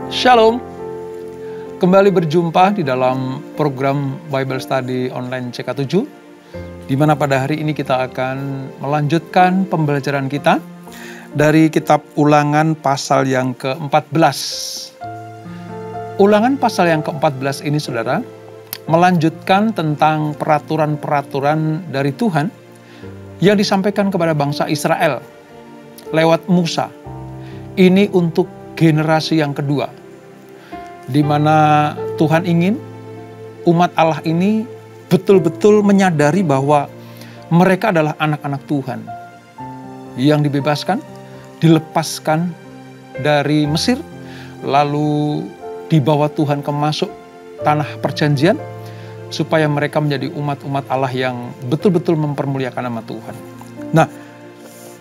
Shalom, kembali berjumpa di dalam program Bible Study Online CK7, di mana pada hari ini kita akan melanjutkan pembelajaran kita dari kitab Ulangan pasal yang ke-14. Ulangan pasal yang ke-14 ini, saudara, melanjutkan tentang peraturan-peraturan dari Tuhan yang disampaikan kepada bangsa Israel lewat Musa. Ini untuk generasi yang kedua, di mana Tuhan ingin umat Allah ini betul-betul menyadari bahwa mereka adalah anak-anak Tuhan yang dibebaskan, dilepaskan dari Mesir, lalu dibawa Tuhan ke masuk tanah perjanjian, supaya mereka menjadi umat-umat Allah yang betul-betul mempermuliakan nama Tuhan. Nah,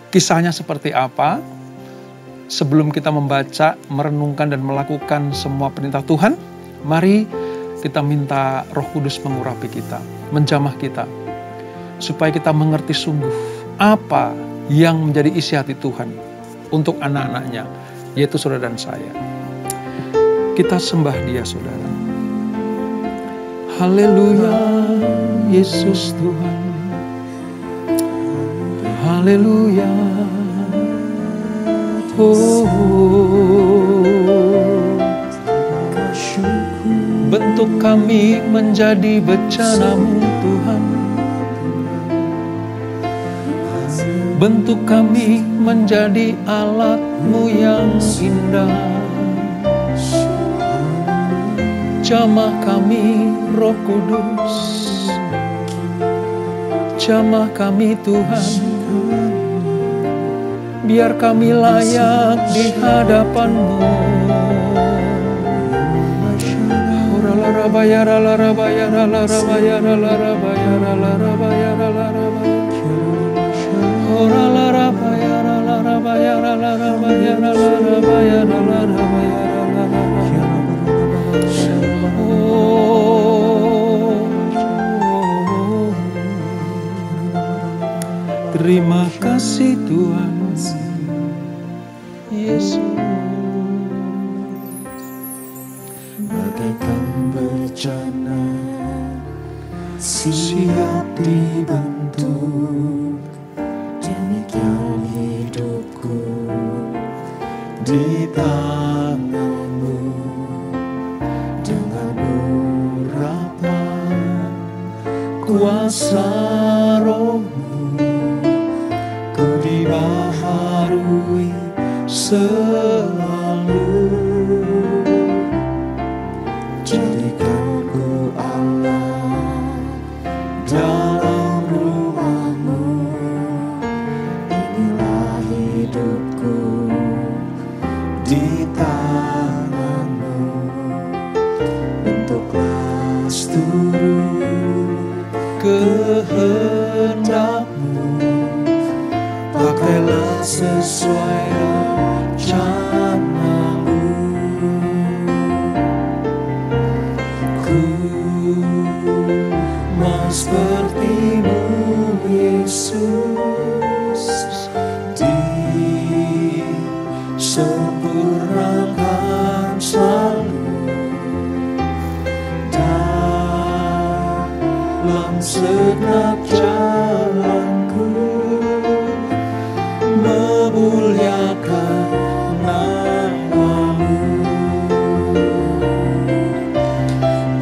kisahnya seperti apa? Sebelum kita membaca, merenungkan, dan melakukan semua perintah Tuhan, mari kita minta Roh Kudus mengurapi kita, menjamah kita, supaya kita mengerti sungguh apa yang menjadi isi hati Tuhan untuk anak-anaknya, yaitu saudara dan saya. Kita sembah Dia, saudara. Haleluya, Yesus Tuhan. Haleluya. Bentuk kami menjadi bejana-Mu, Tuhan. Bentuk kami menjadi alat-Mu yang indah. Jamah kami, Roh Kudus. Jamah kami, Tuhan. Biar kami layak di hadapan-Mu. Terima kasih Tuhan Yesus. Bagaikan bejana siap dibentuk, demikian hidupku di tangan-Mu. Dengan urapan kuasa Roh-Mu, ku dibaharui selalu. Jadikan ku Allah dalam rumah-Mu. Inilah hidupku di tangan-Mu. Bentuklah seluruh kehendak-Mu. Pakailah sesuai rencana-Mu. Ku mau seperti-Mu, Yesus, disempurnakan selalu dalam segenap jalanku, memuliakan nama-Mu.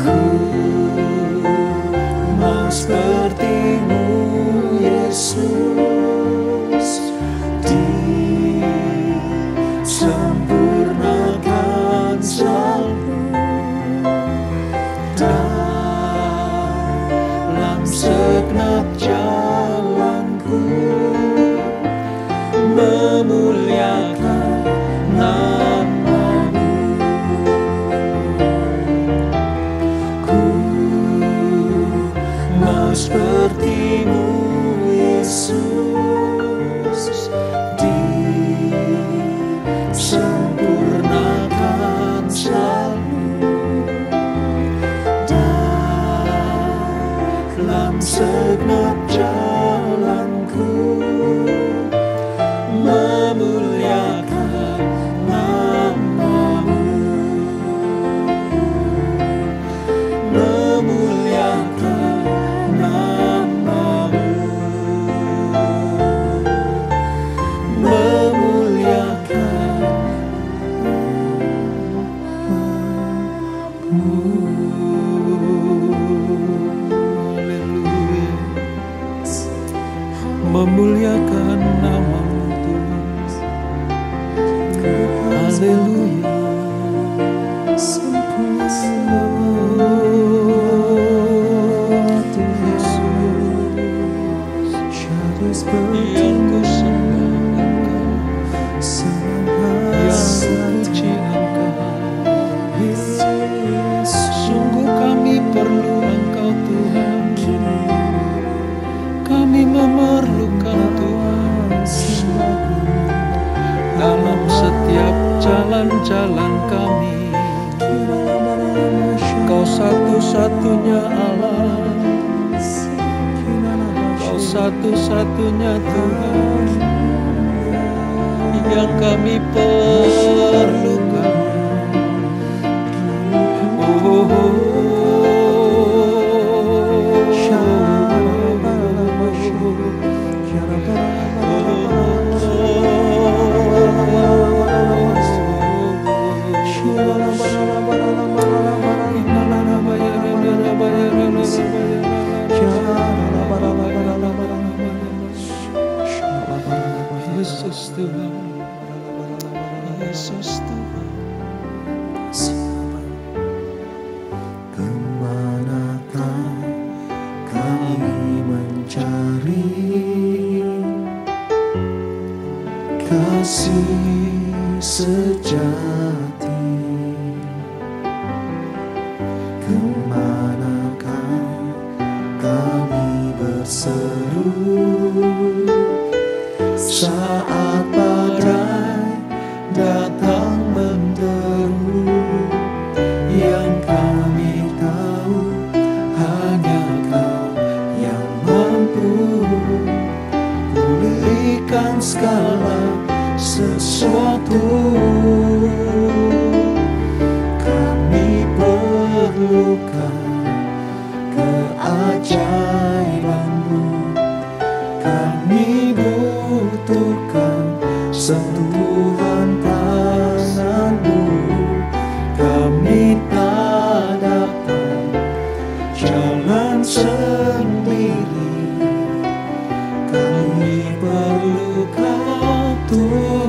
Ku mau seperti-Mu, Yesus, disempurnakan selalu dalam segenap jalanku, memuliakan nama-Mu. Ku mau seperti-Mu, Yesus, disempurnakan Haleluya. Yang ku sembah Engkau, yang ku puji Engkau. Sungguh kami perlu Engkau Tuhan, kami memerlukan Tuhan dalam setiap jalan-jalan kami. Kau satu-satunya Allah, Kau satu-satunya Tuhan yang kami perlukan. Yesus Tuhan, Yesus Tuhan. Kemanakah kami mencari kasih sejati? Kemanakah kami berseru saat badai datang menderu? Yang kami tahu hanya Kau yang mampu pulihkan segala sesuatu. Kami perlukan keajaiban-Mu, kami butuhkan sentuhan tangan-Mu. Kami tak dapat jalan sendiri, kami perlu Kau Tuhan.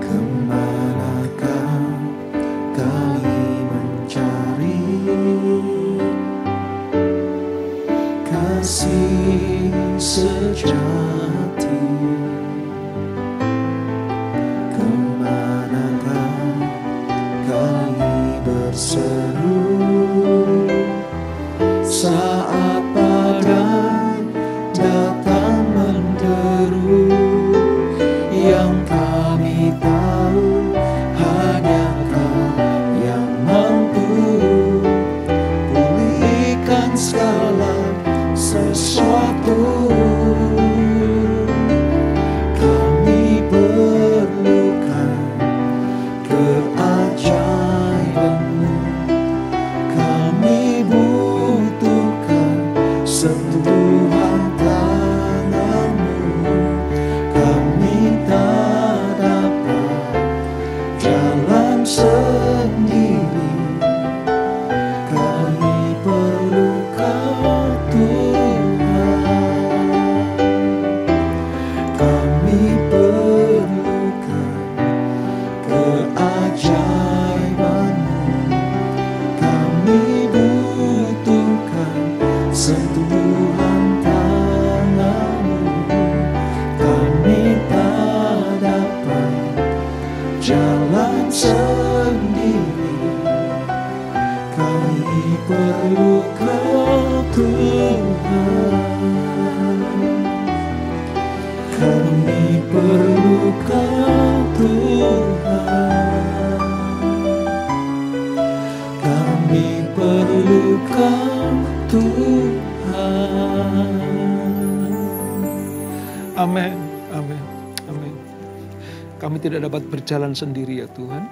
Kemanakah kami mencari kasih sejati? Kemanakah kami berseru saat badai datang menderu? Yang kami tahu hanya Kau yang mampu pulihkan segala sesuatu. Kami perlukan keajaiban-Mu, kami butuhkan sentuhan tangan-Mu. Kami tak dapat jalan sendiri, kami perlu Kau Tuhan. Kami perlukan keajaiban-Mu, kami butuhkan sentuhan tangan-Mu. Kami tak dapat jalan sendiri, kami perlu Kau Tuhan. Kami perlu Kau Tuhan, kami perlu Kau Tuhan. Amin, amin, amin. Kami tidak dapat berjalan sendiri ya Tuhan.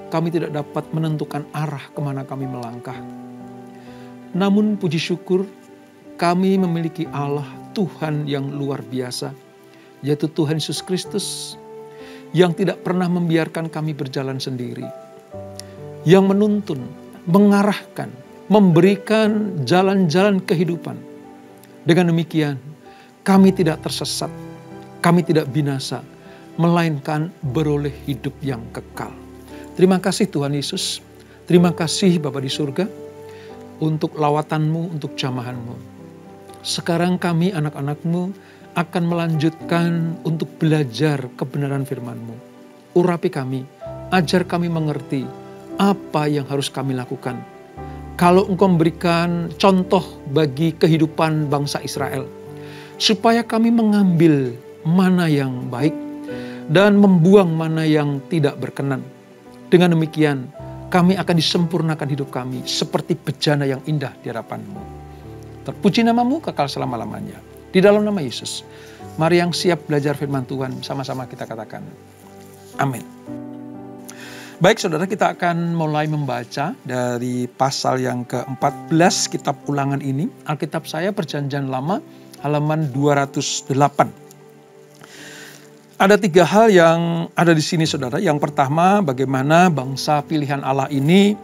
Kami tidak dapat menentukan arah kemana kami melangkah. Namun puji syukur kami memiliki Allah Tuhan yang luar biasa, yaitu Tuhan Yesus Kristus, yang tidak pernah membiarkan kami berjalan sendiri, yang menuntun, mengarahkan, memberikan jalan-jalan kehidupan Dengan demikian, kami tidak tersesat, kami tidak binasa, melainkan beroleh hidup yang kekal. Terima kasih Tuhan Yesus, terima kasih Bapa di surga, untuk lawatan-Mu, untuk jamahan-Mu. Sekarang kami anak-anak-Mu akan melanjutkan untuk belajar kebenaran firman-Mu. Urapi kami, ajar kami mengerti apa yang harus kami lakukan. Kalau Engkau memberikan contoh bagi kehidupan bangsa Israel, supaya kami mengambil mana yang baik dan membuang mana yang tidak berkenan. Dengan demikian, kami akan disempurnakan hidup kami seperti bejana yang indah di hadapan-Mu. Terpuji nama-Mu kekal selama-lamanya. Di dalam nama Yesus, mari yang siap belajar firman Tuhan, sama-sama kita katakan, amin. Baik saudara, kita akan mulai membaca dari pasal yang ke-14 kitab Ulangan ini. Alkitab saya Perjanjian Lama, halaman 208. Ada 3 hal yang ada di sini saudara. Yang pertama, bagaimana bangsa pilihan Allah ini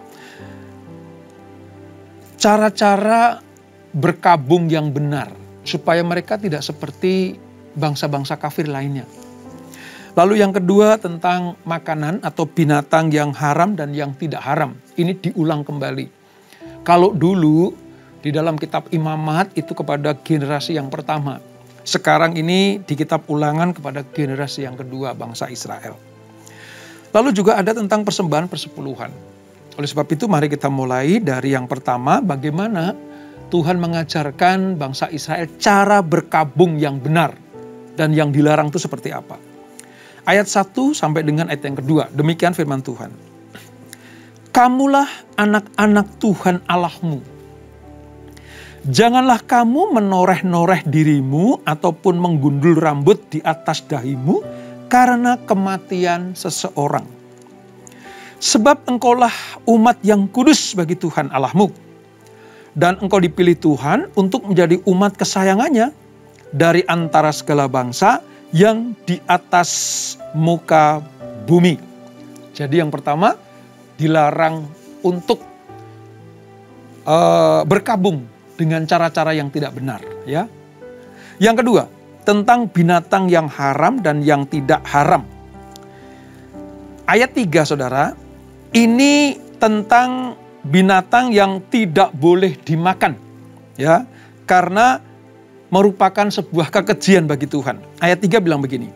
cara-cara berkabung yang benar, supaya mereka tidak seperti bangsa-bangsa kafir lainnya. Lalu yang kedua tentang makanan atau binatang yang haram dan yang tidak haram. Ini diulang kembali. Kalau dulu di dalam kitab Imamat itu kepada generasi yang pertama. Sekarang ini di kitab Ulangan kepada generasi yang kedua bangsa Israel. Lalu juga ada tentang persembahan persepuluhan. Oleh sebab itu mari kita mulai dari yang pertama, bagaimana Tuhan mengajarkan bangsa Israel cara berkabung yang benar. Dan yang dilarang itu seperti apa. Ayat 1 sampai dengan ayat yang kedua. Demikian firman Tuhan. Kamulah anak-anak Tuhan Allahmu. Janganlah kamu menoreh-noreh dirimu ataupun menggundul rambut di atas dahimu karena kematian seseorang. Sebab engkaulah umat yang kudus bagi Tuhan Allahmu. Dan engkau dipilih Tuhan untuk menjadi umat kesayangannya dari antara segala bangsa yang di atas muka bumi. Jadi yang pertama, dilarang untuk berkabung dengan cara-cara yang tidak benar. Ya. Yang kedua, tentang binatang yang haram dan yang tidak haram. Ayat 3 saudara, ini tentang binatang yang tidak boleh dimakan. Ya, karena merupakan sebuah kekejian bagi Tuhan. Ayat 3 bilang begini.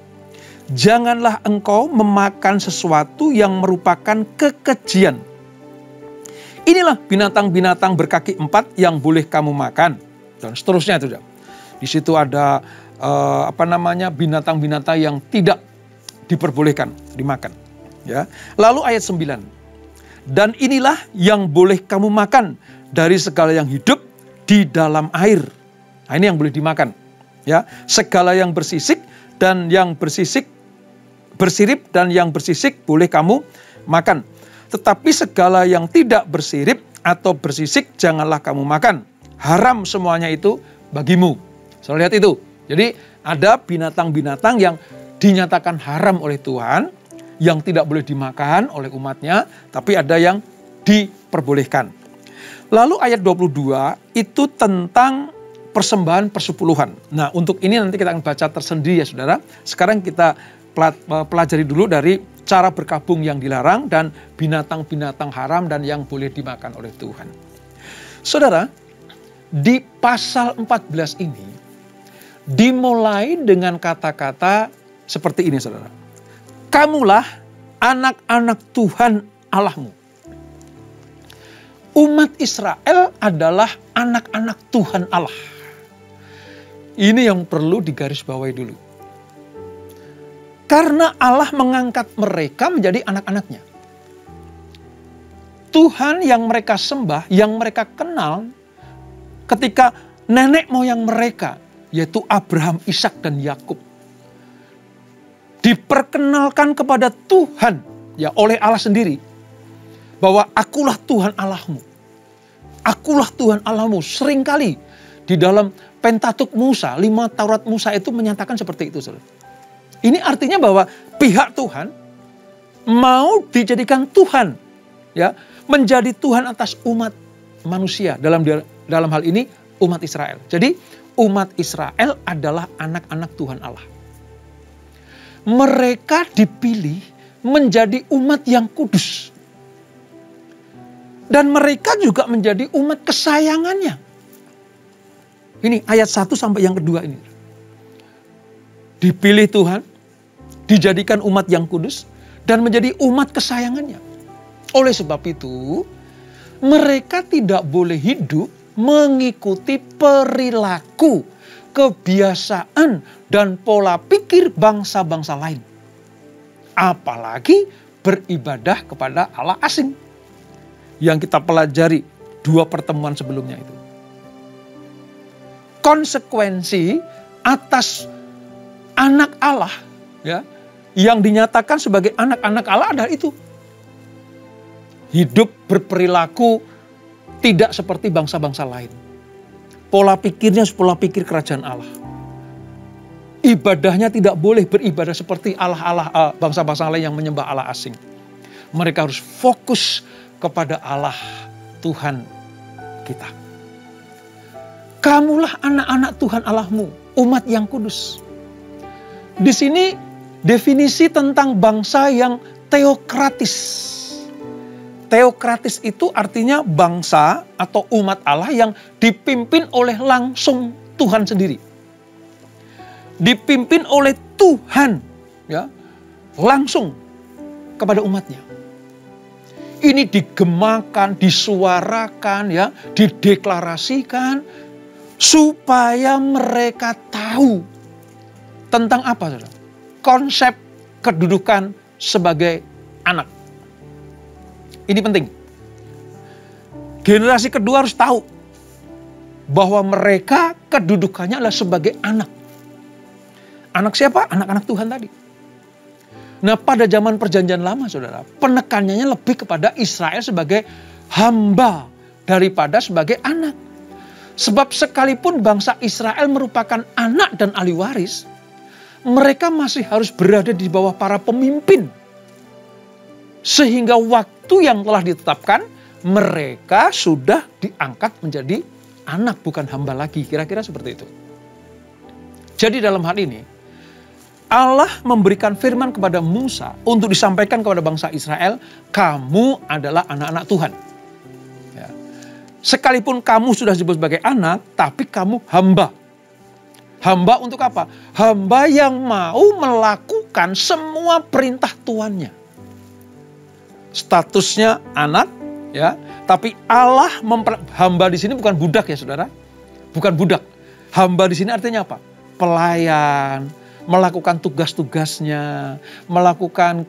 Janganlah engkau memakan sesuatu yang merupakan kekejian. Inilah binatang-binatang berkaki 4 yang boleh kamu makan. Dan seterusnya itu. Di situ ada binatang-binatang yang tidak diperbolehkan dimakan. Ya. Lalu ayat 9. Dan inilah yang boleh kamu makan dari segala yang hidup di dalam air. Nah, ini yang boleh dimakan. Ya, segala yang bersisik dan yang bersirip dan yang bersisik boleh kamu makan. Tetapi segala yang tidak bersirip atau bersisik janganlah kamu makan. Haram semuanya itu bagimu. Saya lihat itu. Jadi ada binatang-binatang yang dinyatakan haram oleh Tuhan, yang tidak boleh dimakan oleh umatnya, tapi ada yang diperbolehkan. Lalu ayat 22 itu tentang persembahan persepuluhan. Nah, untuk ini nanti kita akan baca tersendiri ya saudara. Sekarang kita pelajari dulu dari cara berkabung yang dilarang dan binatang-binatang haram dan yang boleh dimakan oleh Tuhan. Saudara, di pasal 14 ini dimulai dengan kata-kata seperti ini saudara. Kamulah anak-anak Tuhan Allahmu. Umat Israel adalah anak-anak Tuhan Allah. Ini yang perlu digarisbawahi dulu. Karena Allah mengangkat mereka menjadi anak-anaknya. Tuhan yang mereka sembah, yang mereka kenal ketika nenek moyang mereka, yaitu Abraham, Ishak, dan Yakub, diperkenalkan kepada Tuhan ya oleh Allah sendiri. Bahwa akulah Tuhan Allahmu. Akulah Tuhan Allahmu. Seringkali di dalam Pentatuk Musa, 5 Taurat Musa itu menyatakan seperti itu. Saudara. Ini artinya bahwa pihak Tuhan mau dijadikan Tuhan. Ya, menjadi Tuhan atas umat manusia. Dalam hal ini umat Israel. Jadi umat Israel adalah anak-anak Tuhan Allah. Mereka dipilih menjadi umat yang kudus. Dan mereka juga menjadi umat kesayangannya. Ini ayat 1 sampai yang kedua ini. Dipilih Tuhan, dijadikan umat yang kudus, dan menjadi umat kesayangannya. Oleh sebab itu, mereka tidak boleh hidup mengikuti perilaku, kebiasaan, dan pola pikir bangsa-bangsa lain. Apalagi beribadah kepada Allah asing. Yang kita pelajari 2 pertemuan sebelumnya itu. Konsekuensi atas anak Allah, ya, yang dinyatakan sebagai anak-anak Allah adalah itu. Hidup berperilaku tidak seperti bangsa-bangsa lain. Pola pikirnya pola pikir kerajaan Allah. Ibadahnya tidak boleh beribadah seperti Allah-Allah bangsa-bangsa lain yang menyembah Allah asing. Mereka harus fokus kepada Allah Tuhan kita. Kamulah anak-anak Tuhan Allahmu, umat yang kudus. Di sini definisi tentang bangsa yang teokratis. Teokratis itu artinya bangsa atau umat Allah yang dipimpin oleh langsung Tuhan sendiri. Dipimpin oleh Tuhan, ya, langsung kepada umatnya. Ini digemakan, disuarakan, ya, dideklarasikan supaya mereka tahu tentang apa, saudara? Konsep kedudukan sebagai anak. Ini penting. Generasi kedua harus tahu bahwa mereka kedudukannya adalah sebagai anak. Anak siapa? Anak-anak Tuhan tadi. Nah, pada zaman perjanjian lama, saudara, penekanannya lebih kepada Israel sebagai hamba daripada sebagai anak. Sebab sekalipun bangsa Israel merupakan anak dan ahli waris, mereka masih harus berada di bawah para pemimpin. Sehingga waktu yang telah ditetapkan, mereka sudah diangkat menjadi anak, bukan hamba lagi. Kira-kira seperti itu. Jadi dalam hal ini, Allah memberikan firman kepada Musa untuk disampaikan kepada bangsa Israel, kamu adalah anak-anak Tuhan. Ya. Sekalipun kamu sudah disebut sebagai anak, tapi kamu hamba. Hamba untuk apa? Hamba yang mau melakukan semua perintah tuannya. Statusnya anak, ya. Tapi Allah hamba di sini bukan budak ya, saudara. Bukan budak. Hamba di sini artinya apa? Pelayan, melakukan tugas-tugasnya, melakukan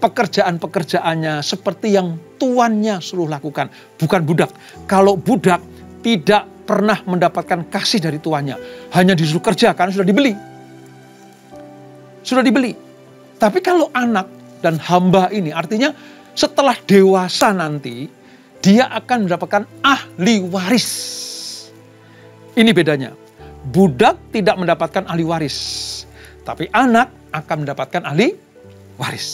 pekerjaan-pekerjaannya seperti yang tuannya suruh lakukan. Bukan budak. Kalau budak tidak pernah mendapatkan kasih dari tuannya. Hanya disuruh kerja karena sudah dibeli. Sudah dibeli. Tapi kalau anak dan hamba ini artinya setelah dewasa nanti, dia akan mendapatkan ahli waris. Ini bedanya. Budak tidak mendapatkan ahli waris. Tapi anak akan mendapatkan ahli waris.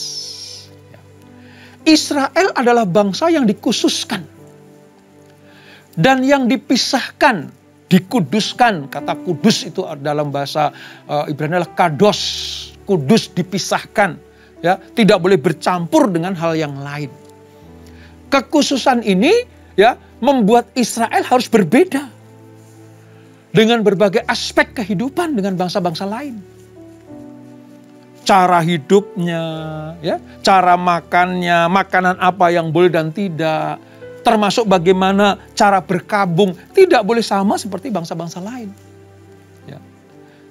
Israel adalah bangsa yang dikhususkan. Dan yang dipisahkan, dikuduskan. Kata kudus itu dalam bahasa Ibrani adalah kados. Kudus dipisahkan. Ya, tidak boleh bercampur dengan hal yang lain. Kekhususan ini ya membuat Israel harus berbeda. Dengan berbagai aspek kehidupan dengan bangsa-bangsa lain. Cara hidupnya, ya, cara makannya, makanan apa yang boleh dan tidak, termasuk bagaimana cara berkabung, tidak boleh sama seperti bangsa-bangsa lain. Ya.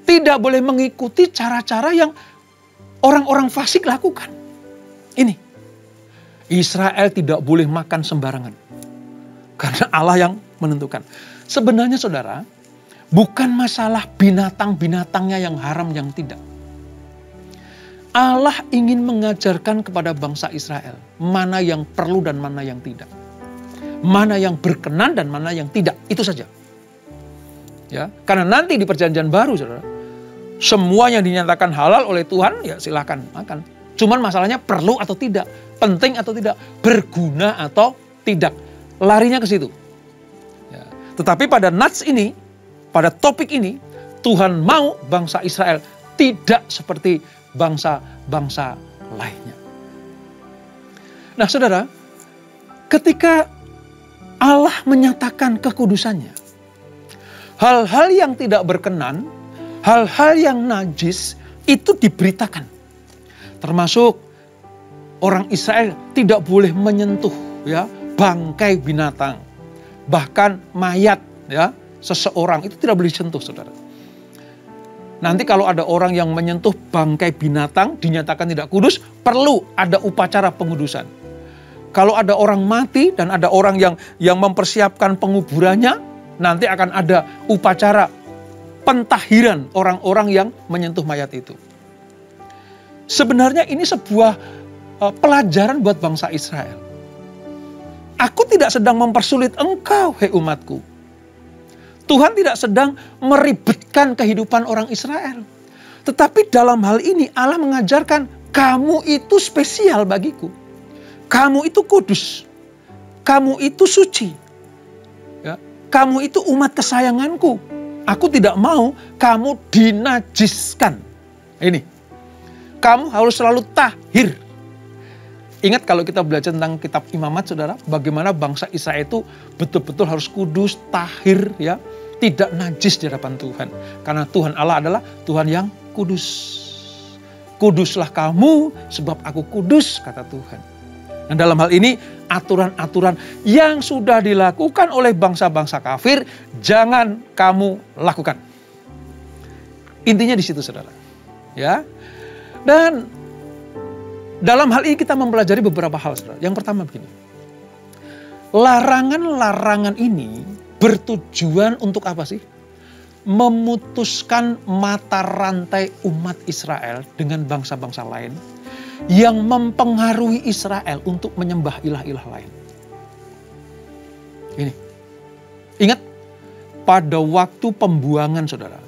Tidak boleh mengikuti cara-cara yang orang-orang fasik lakukan. Ini, Israel tidak boleh makan sembarangan, karena Allah yang menentukan. Sebenarnya, saudara, bukan masalah binatang-binatangnya yang haram yang tidak. Allah ingin mengajarkan kepada bangsa Israel mana yang perlu dan mana yang tidak. Mana yang berkenan dan mana yang tidak. Itu saja. Ya, karena nanti di perjanjian baru, saudara, semua yang dinyatakan halal oleh Tuhan, ya silakan makan. Cuman masalahnya perlu atau tidak, penting atau tidak, berguna atau tidak. Larinya ke situ. Ya. Tetapi pada nats ini, pada topik ini, Tuhan mau bangsa Israel tidak seperti bangsa-bangsa lainnya. Nah saudara, ketika Allah menyatakan kekudusannya, hal-hal yang tidak berkenan, hal-hal yang najis itu diberitakan. Termasuk orang Israel tidak boleh menyentuh ya bangkai binatang, bahkan mayat ya seseorang itu tidak boleh disentuh, saudara. Nanti kalau ada orang yang menyentuh bangkai binatang dinyatakan tidak kudus, perlu ada upacara pengudusan. Kalau ada orang mati dan ada orang yang mempersiapkan penguburannya, nanti akan ada upacara pentahiran orang-orang yang menyentuh mayat itu. Sebenarnya ini sebuah pelajaran buat bangsa Israel. Aku tidak sedang mempersulit engkau, hei umatku. Tuhan tidak sedang meribetkan kehidupan orang Israel. Tetapi dalam hal ini Allah mengajarkan, kamu itu spesial bagiku. Kamu itu kudus. Kamu itu suci. Ya, kamu itu umat kesayanganku. Aku tidak mau kamu dinajiskan. Ini. Kamu harus selalu tahir. Ingat kalau kita belajar tentang kitab Imamat, saudara, bagaimana bangsa Israel itu betul-betul harus kudus, tahir, ya, tidak najis di hadapan Tuhan. Karena Tuhan Allah adalah Tuhan yang kudus. Kuduslah kamu sebab aku kudus, kata Tuhan. Nah dalam hal ini aturan-aturan yang sudah dilakukan oleh bangsa-bangsa kafir jangan kamu lakukan. Intinya di situ, saudara. Ya. Dan dalam hal ini kita mempelajari beberapa hal, saudara. Yang pertama begini. Larangan-larangan ini bertujuan untuk apa sih? Memutuskan mata rantai umat Israel dengan bangsa-bangsa lain yang mempengaruhi Israel untuk menyembah ilah-ilah lain. Ini. Ingat, pada waktu pembuangan, saudara.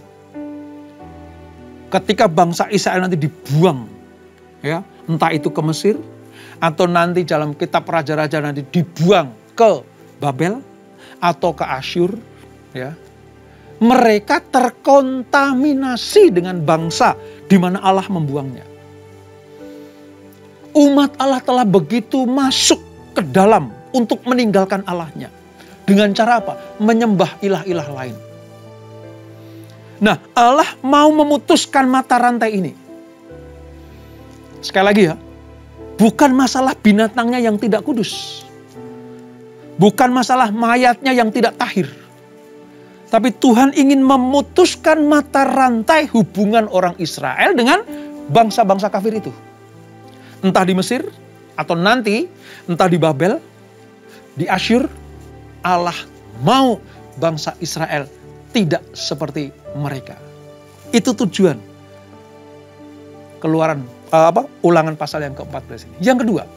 Ketika bangsa Israel nanti dibuang, ya, entah itu ke Mesir, atau nanti dalam kitab Raja-Raja nanti dibuang ke Babel, atau ke Asyur, ya, mereka terkontaminasi dengan bangsa di mana Allah membuangnya. Umat Allah telah begitu masuk ke dalam untuk meninggalkan Allahnya. Dengan cara apa? Menyembah ilah-ilah lain. Nah, Allah mau memutuskan mata rantai ini. Sekali lagi ya, bukan masalah binatangnya yang tidak kudus. Bukan masalah mayatnya yang tidak tahir. Tapi Tuhan ingin memutuskan mata rantai hubungan orang Israel dengan bangsa-bangsa kafir itu. Entah di Mesir, atau nanti, entah di Babel, di Asyur, Allah mau bangsa Israel tidak seperti mereka. Itu tujuan Ulangan pasal yang ke-14 ini. Yang kedua,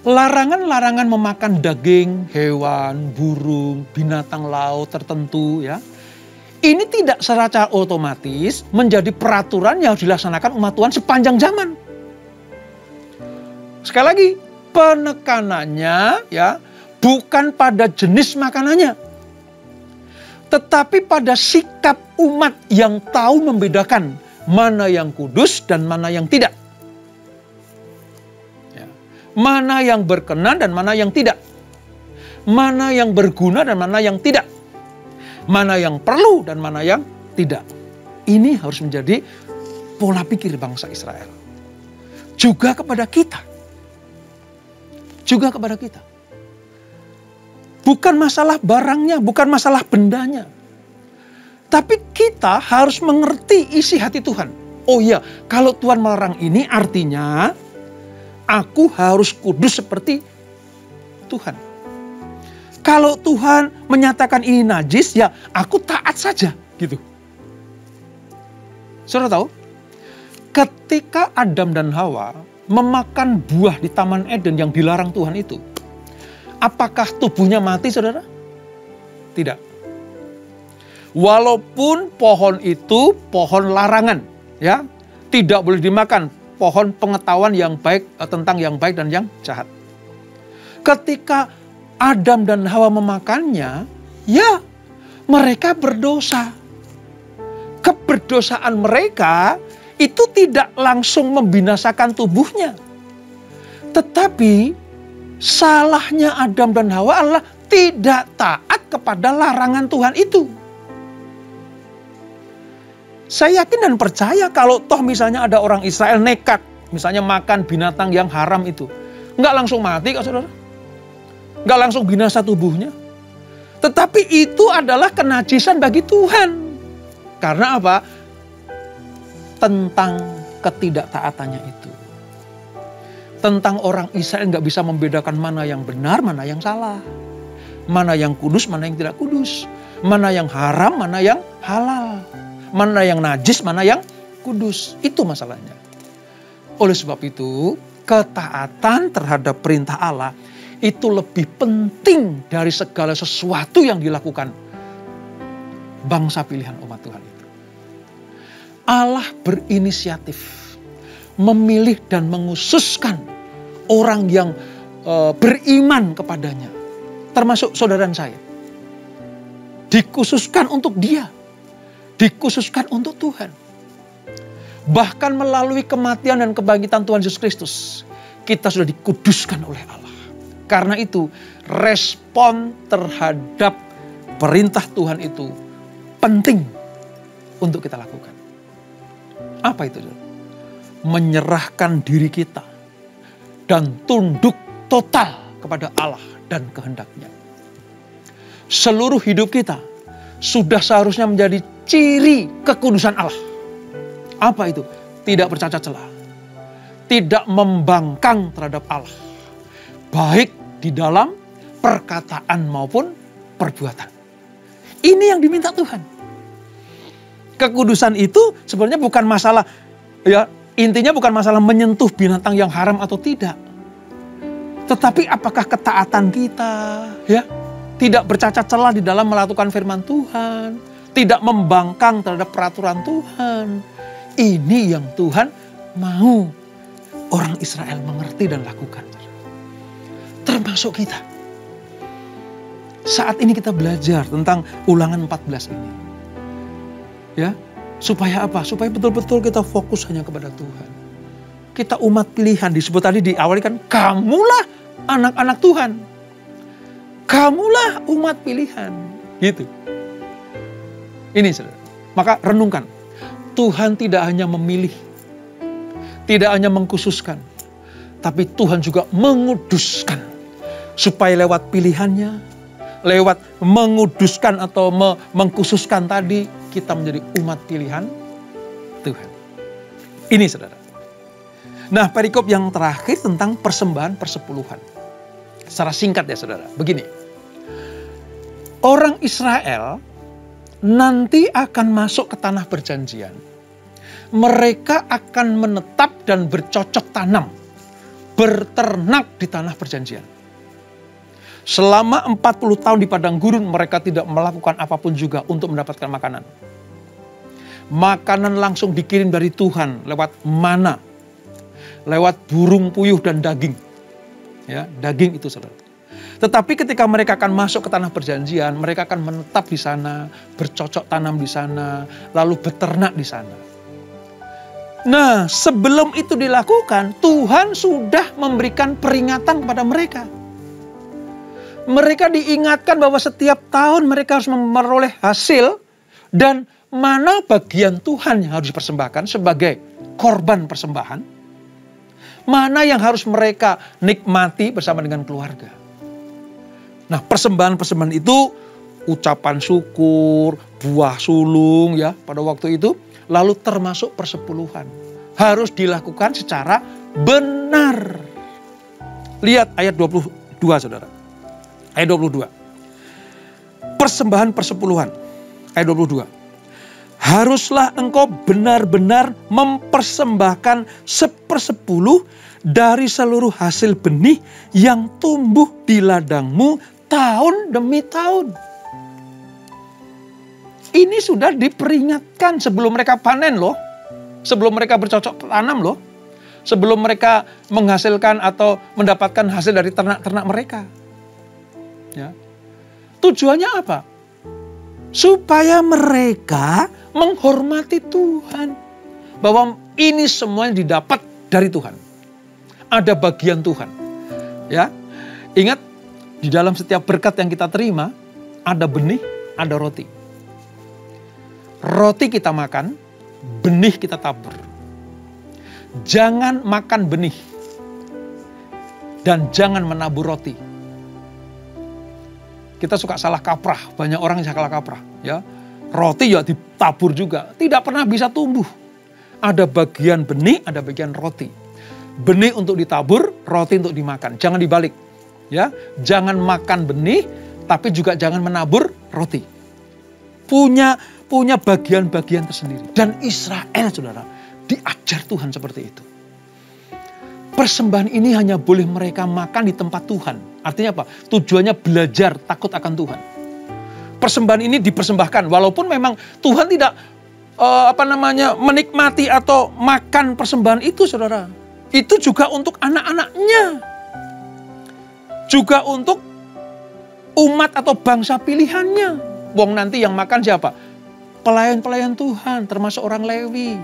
larangan-larangan memakan daging, hewan, burung, binatang laut tertentu, ya. Ini tidak secara otomatis menjadi peraturan yang dilaksanakan umat Tuhan sepanjang zaman. Sekali lagi, penekanannya ya bukan pada jenis makanannya, tetapi pada sikap umat yang tahu membedakan mana yang kudus dan mana yang tidak. Ya. Mana yang berkenan dan mana yang tidak. Mana yang berguna dan mana yang tidak. Mana yang perlu dan mana yang tidak. Ini harus menjadi pola pikir bangsa Israel. Juga kepada kita. Juga kepada kita. Bukan masalah barangnya, bukan masalah bendanya. Tapi kita harus mengerti isi hati Tuhan. Oh iya, kalau Tuhan melarang ini artinya aku harus kudus seperti Tuhan. Kalau Tuhan menyatakan ini najis, ya aku taat saja gitu. Saudara tahu, ketika Adam dan Hawa memakan buah di Taman Eden yang dilarang Tuhan itu, apakah tubuhnya mati, saudara? Tidak. Walaupun pohon itu pohon larangan, ya, tidak boleh dimakan, pohon pengetahuan yang baik tentang yang baik dan yang jahat. Ketika Adam dan Hawa memakannya, ya, mereka berdosa. Keberdosaan mereka itu tidak langsung membinasakan tubuhnya. Tetapi salahnya Adam dan Hawa adalah tidak taat kepada larangan Tuhan itu. Saya yakin dan percaya kalau toh misalnya ada orang Israel nekat, misalnya makan binatang yang haram itu, nggak langsung mati kok saudara. Nggak langsung binasa tubuhnya. Tetapi itu adalah kenajisan bagi Tuhan. Karena apa? Tentang ketidaktaatannya itu. Tentang orang Israel nggak bisa membedakan mana yang benar, mana yang salah. Mana yang kudus, mana yang tidak kudus. Mana yang haram, mana yang halal. Mana yang najis, mana yang kudus. Itu masalahnya. Oleh sebab itu, ketaatan terhadap perintah Allah itu lebih penting dari segala sesuatu yang dilakukan bangsa pilihan umat Tuhan itu. Allah berinisiatif memilih dan menghususkan orang yang beriman kepadanya, termasuk saudara dan saya. Dikhususkan untuk dia, dikhususkan untuk Tuhan. Bahkan melalui kematian dan kebangkitan Tuhan Yesus Kristus, kita sudah dikuduskan oleh Allah. Karena itu, respon terhadap perintah Tuhan itu penting untuk kita lakukan. Apa itu? Menyerahkan diri kita dan tunduk total kepada Allah dan kehendaknya. Seluruh hidup kita sudah seharusnya menjadi ciri kekudusan Allah. Apa itu? Tidak bercacat celah. Tidak membangkang terhadap Allah. Baik di dalam perkataan maupun perbuatan. Ini yang diminta Tuhan. Kekudusan itu sebenarnya bukan masalah, ya intinya bukan masalah menyentuh binatang yang haram atau tidak. Tetapi apakah ketaatan kita, ya, tidak bercacat celah di dalam melakukan firman Tuhan, tidak membangkang terhadap peraturan Tuhan. Ini yang Tuhan mau orang Israel mengerti dan lakukan. Termasuk kita. Saat ini kita belajar tentang Ulangan 14 ini. Ya, supaya apa? Supaya betul-betul kita fokus hanya kepada Tuhan. Kita umat pilihan, disebut tadi di awal kan, kamulah anak-anak Tuhan. Kamulah umat pilihan. Gitu. Ini saudara. Maka renungkan. Tuhan tidak hanya memilih. Tidak hanya mengkhususkan. Tapi Tuhan juga menguduskan. Supaya lewat pilihannya, lewat menguduskan atau mengkhususkan tadi, kita menjadi umat pilihan Tuhan. Ini saudara. Nah, perikop yang terakhir tentang persembahan persepuluhan. Secara singkat ya saudara, begini. Orang Israel nanti akan masuk ke tanah perjanjian. Mereka akan menetap dan bercocok tanam, berternak di tanah perjanjian. Selama 40 tahun di padang gurun mereka tidak melakukan apapun juga untuk mendapatkan makanan. Makanan langsung dikirim dari Tuhan lewat mana, lewat burung puyuh dan daging. Ya, daging itu saudara. Tetapi ketika mereka akan masuk ke tanah perjanjian, mereka akan menetap di sana, bercocok tanam di sana, lalu beternak di sana. Nah, sebelum itu dilakukan, Tuhan sudah memberikan peringatan kepada mereka. Mereka diingatkan bahwa setiap tahun mereka harus memperoleh hasil dan mana bagian Tuhan yang harus dipersembahkan sebagai korban persembahan. Mana yang harus mereka nikmati bersama dengan keluarga. Nah, persembahan-persembahan itu ucapan syukur, buah sulung ya pada waktu itu, lalu termasuk persepuluhan. Harus dilakukan secara benar. Lihat ayat 22 saudara. Ayat 22. Persembahan persepuluhan. Ayat 22. Haruslah engkau benar-benar mempersembahkan 1/10 dari seluruh hasil benih yang tumbuh di ladangmu tahun demi tahun. Ini sudah diperingatkan sebelum mereka panen loh. Sebelum mereka bercocok tanam loh. Sebelum mereka menghasilkan atau mendapatkan hasil dari ternak-ternak mereka. Ya. Tujuannya apa? Supaya mereka menghormati Tuhan. Bahwa ini semuanya didapat dari Tuhan. Ada bagian Tuhan. Ya, ingat, di dalam setiap berkat yang kita terima, ada benih, ada roti. Roti kita makan, benih kita tabur. Jangan makan benih. Dan jangan menabur roti. Kita suka salah kaprah, banyak orang yang salah kaprah. Ya, roti ya ditabur juga, tidak pernah bisa tumbuh. Ada bagian benih, ada bagian roti. Benih untuk ditabur, roti untuk dimakan. Jangan dibalik. Ya, jangan makan benih, tapi juga jangan menabur roti. Punya bagian-bagian tersendiri. Dan Israel, saudara, diajar Tuhan seperti itu. Persembahan ini hanya boleh mereka makan di tempat Tuhan. Artinya apa? Tujuannya belajar takut akan Tuhan. Persembahan ini dipersembahkan walaupun memang Tuhan tidak menikmati atau makan persembahan itu, saudara. Itu juga untuk anak-anaknya. Juga untuk umat atau bangsa pilihannya. Wong nanti yang makan siapa? Pelayan-pelayan Tuhan, termasuk orang Lewi.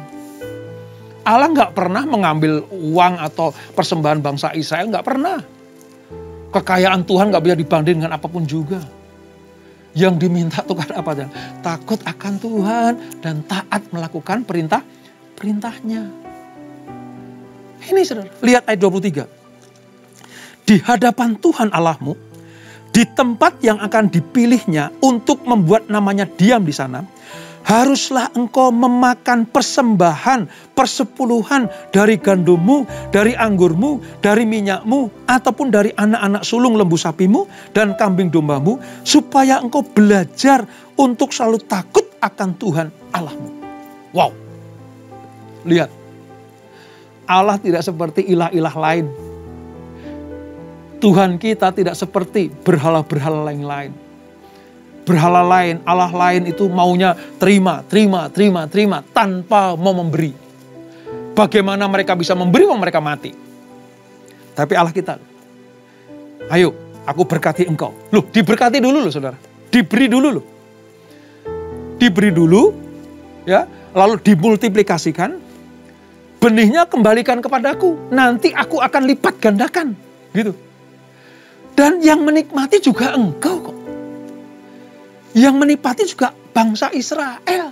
Allah nggak pernah mengambil uang atau persembahan bangsa Israel, nggak pernah. Kekayaan Tuhan nggak bisa dibanding dengan apapun juga. Yang diminta Tuhan apa? Takut akan Tuhan dan taat melakukan perintahnya. Ini saudara, lihat ayat 23. Di hadapan Tuhan Allahmu, di tempat yang akan dipilihnya untuk membuat namanya diam di sana, haruslah engkau memakan persembahan persepuluhan dari gandummu, dari anggurmu, dari minyakmu, ataupun dari anak-anak sulung lembu sapimu dan kambing dombamu, supaya engkau belajar untuk selalu takut akan Tuhan Allahmu. Wow, lihat, Allah tidak seperti ilah-ilah lain. Tuhan kita tidak seperti berhala-berhala yang lain. Berhala lain, Allah lain itu maunya terima tanpa mau memberi. Bagaimana mereka bisa memberi uang mereka mati? Tapi Allah kita, ayo aku berkati engkau. Loh, diberkati dulu loh saudara. Diberi dulu loh. Diberi dulu, ya, lalu dimultiplikasikan. Benihnya kembalikan kepadaku. Nanti aku akan lipat gandakan. Gitu. Dan yang menikmati juga engkau kok. Yang menikmati juga bangsa Israel.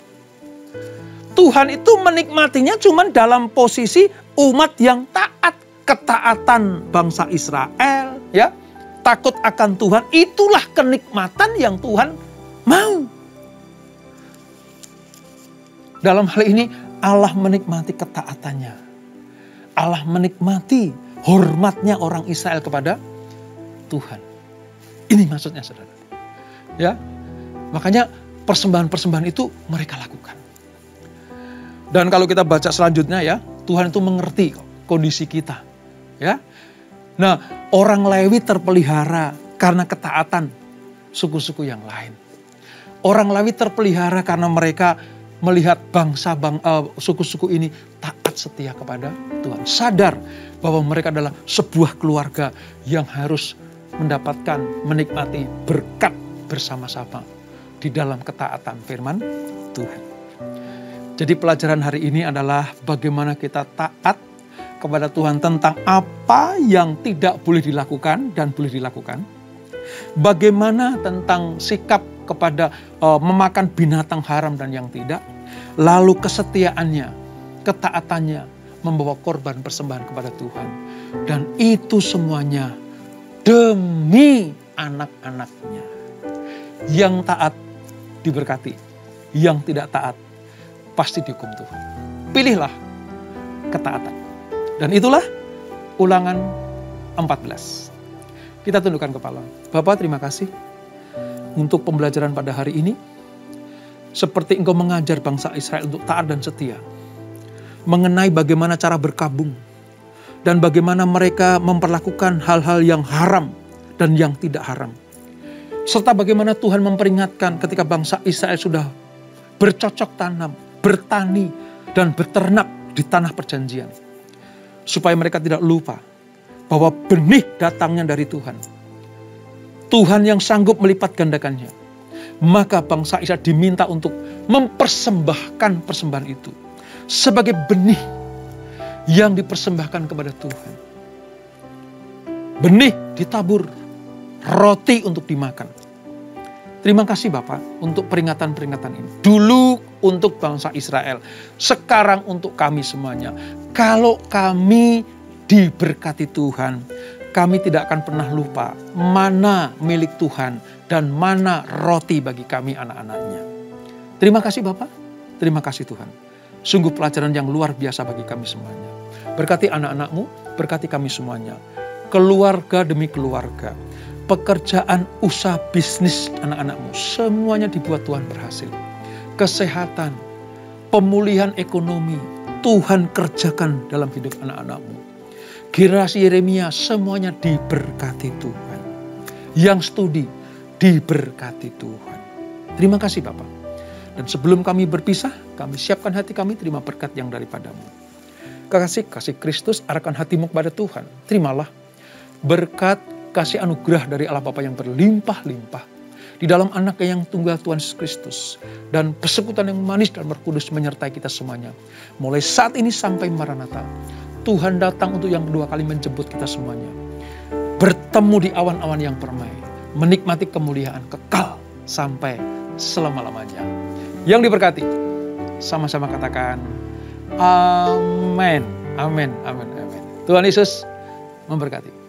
Tuhan itu menikmatinya cuma dalam posisi umat yang taat. Ketaatan bangsa Israel, ya, takut akan Tuhan, itulah kenikmatan yang Tuhan mau. Dalam hal ini Allah menikmati ketaatannya. Allah menikmati hormatnya orang Israel kepada Tuhan. Ini maksudnya saudara. Ya. Makanya persembahan-persembahan itu mereka lakukan. Dan kalau kita baca selanjutnya ya, Tuhan itu mengerti kondisi kita. Ya. Nah, orang Lewi terpelihara karena ketaatan suku-suku yang lain. Orang Lewi terpelihara karena mereka melihat suku-suku ini taat setia kepada Tuhan. Sadar bahwa mereka adalah sebuah keluarga yang harus mendapatkan, menikmati berkat bersama-sama di dalam ketaatan firman Tuhan. Jadi pelajaran hari ini adalah bagaimana kita taat kepada Tuhan tentang apa yang tidak boleh dilakukan dan boleh dilakukan. Bagaimana tentang sikap kepada memakan binatang haram dan yang tidak. Lalu kesetiaannya, ketaatannya membawa korban persembahan kepada Tuhan. Dan itu semuanya demi anak-anaknya. Yang taat diberkati, yang tidak taat pasti dihukum Tuhan. Pilihlah ketaatan. Dan itulah Ulangan 14. Kita tundukkan kepala. Bapak, terima kasih untuk pembelajaran pada hari ini. Seperti Engkau mengajar bangsa Israel untuk taat dan setia. Mengenai bagaimana cara berkabung. Dan bagaimana mereka memperlakukan hal-hal yang haram dan yang tidak haram. Serta bagaimana Tuhan memperingatkan ketika bangsa Israel sudah bercocok tanam, bertani, dan beternak di tanah perjanjian. Supaya mereka tidak lupa bahwa benih datangnya dari Tuhan. Tuhan yang sanggup melipat gandakannya. Maka bangsa Israel diminta untuk mempersembahkan persembahan itu sebagai benih yang dipersembahkan kepada Tuhan. Benih ditabur, roti untuk dimakan. Terima kasih Bapak untuk peringatan-peringatan ini. Dulu untuk bangsa Israel, sekarang untuk kami semuanya. Kalau kami diberkati Tuhan, kami tidak akan pernah lupa mana milik Tuhan dan mana roti bagi kami anak-anaknya. Terima kasih Bapak, terima kasih Tuhan. Sungguh pelajaran yang luar biasa bagi kami semuanya. Berkati anak-anakmu, berkati kami semuanya. Keluarga demi keluarga. Pekerjaan, usaha, bisnis anak-anakmu, semuanya dibuat Tuhan berhasil. Kesehatan, pemulihan ekonomi, Tuhan kerjakan dalam hidup anak-anakmu. Generasi Yeremia, semuanya diberkati Tuhan. Yang studi, diberkati Tuhan. Terima kasih Bapak. Dan sebelum kami berpisah, kami siapkan hati kami terima berkat yang daripadamu. Kasih Kristus, arahkan hatimu kepada Tuhan. Terimalah berkat kasih anugerah dari Allah Bapa yang berlimpah-limpah di dalam anaknya yang tunggal Tuhan Yesus Kristus, dan persekutuan yang manis dan berkudus menyertai kita semuanya. Mulai saat ini sampai Maranatha, Tuhan datang untuk yang kedua kali menjemput kita semuanya. Bertemu di awan-awan yang permai, menikmati kemuliaan kekal sampai selama-lamanya. Yang diberkati, sama-sama katakan amin, amin, amin, amin. Tuhan Yesus memberkati.